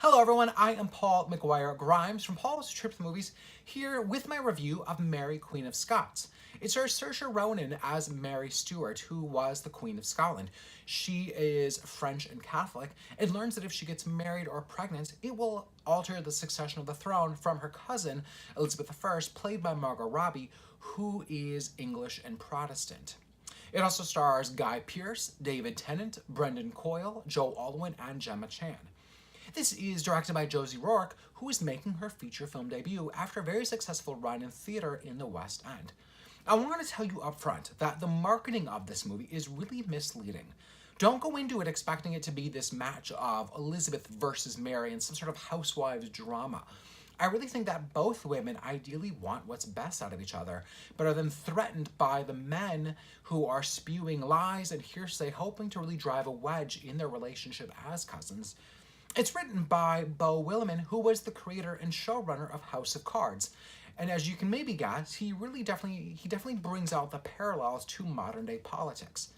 Hello everyone, I am Paul McGuire Grimes from Paul's Trip to the Movies, here with my review of Mary, Queen of Scots. It stars Saoirse Ronan as Mary Stuart, who was the Queen of Scotland. She is French and Catholic, and learns that if she gets married or pregnant, it will alter the succession of the throne from her cousin, Elizabeth I, played by Margot Robbie, who is English and Protestant. It also stars Guy Pearce, David Tennant, Brendan Coyle, Joe Alwyn, and Gemma Chan. This is directed by Josie Rourke, who is making her feature film debut after a very successful run in theater in the West End. I want to tell you up front that the marketing of this movie is really misleading. Don't go into it expecting it to be this match of Elizabeth versus Mary and some sort of housewives drama. I really think that both women ideally want what's best out of each other, but are then threatened by the men who are spewing lies and hearsay, hoping to really drive a wedge in their relationship as cousins. It's written by Beau Willimon, who was the creator and showrunner of House of Cards. And as you can maybe guess, he definitely brings out the parallels to modern day politics.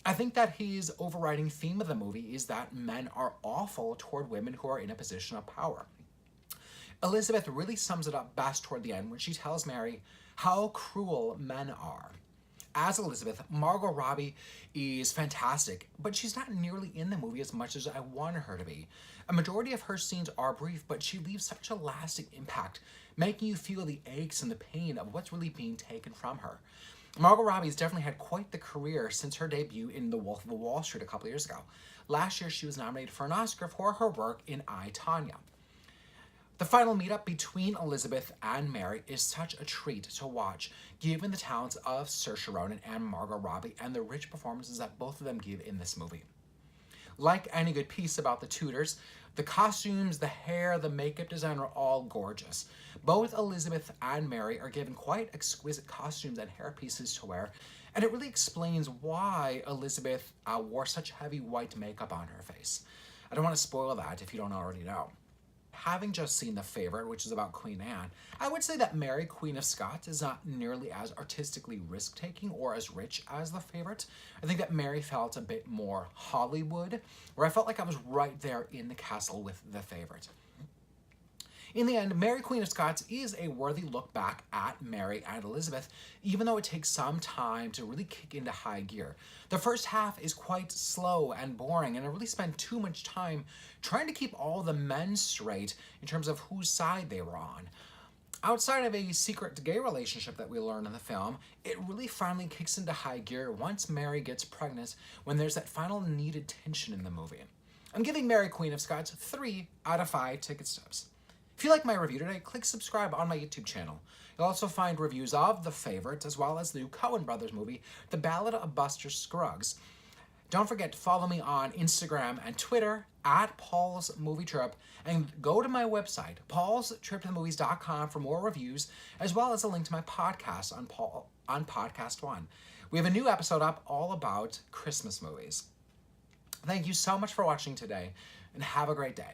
I think that his overriding theme of the movie is that men are awful toward women who are in a position of power. Elizabeth really sums it up best toward the end when she tells Mary how cruel men are. As Elizabeth, Margot Robbie is fantastic, but she's not nearly in the movie as much as I wanted her to be. A majority of her scenes are brief, but she leaves such a lasting impact, making you feel the aches and the pain of what's really being taken from her. Margot Robbie's definitely had quite the career since her debut in The Wolf of Wall Street a couple years ago. Last year, she was nominated for an Oscar for her work in I, Tonya. The final meetup between Elizabeth and Mary is such a treat to watch, given the talents of Saoirse Ronan and Margot Robbie and the rich performances that both of them give in this movie. Like any good piece about the Tudors, the costumes, the hair, the makeup design are all gorgeous. Both Elizabeth and Mary are given quite exquisite costumes and hair pieces to wear, and it really explains why Elizabeth wore such heavy white makeup on her face. I don't want to spoil that if you don't already know. Having just seen The Favourite, which is about Queen Anne, I would say that Mary, Queen of Scots is not nearly as artistically risk-taking or as rich as The Favourite. I think that Mary felt a bit more Hollywood, where I felt like I was right there in the castle with The Favourite. In the end, Mary, Queen of Scots is a worthy look back at Mary and Elizabeth, even though it takes some time to really kick into high gear. The first half is quite slow and boring, and I really spent too much time trying to keep all the men straight in terms of whose side they were on. Outside of a secret gay relationship that we learn in the film, it really finally kicks into high gear once Mary gets pregnant, when there's that final needed tension in the movie. I'm giving Mary, Queen of Scots 3 out of 5 ticket stubs. If you like my review today, click subscribe on my YouTube channel. You'll also find reviews of The Favourite, as well as the new Coen Brothers movie, The Ballad of Buster Scruggs. Don't forget to follow me on Instagram and Twitter at Paul's Movie Trip, and go to my website, paulstriptothemovies.com, for more reviews, as well as a link to my podcast on Podcast One. We have a new episode up all about Christmas movies. Thank you so much for watching today, and have a great day.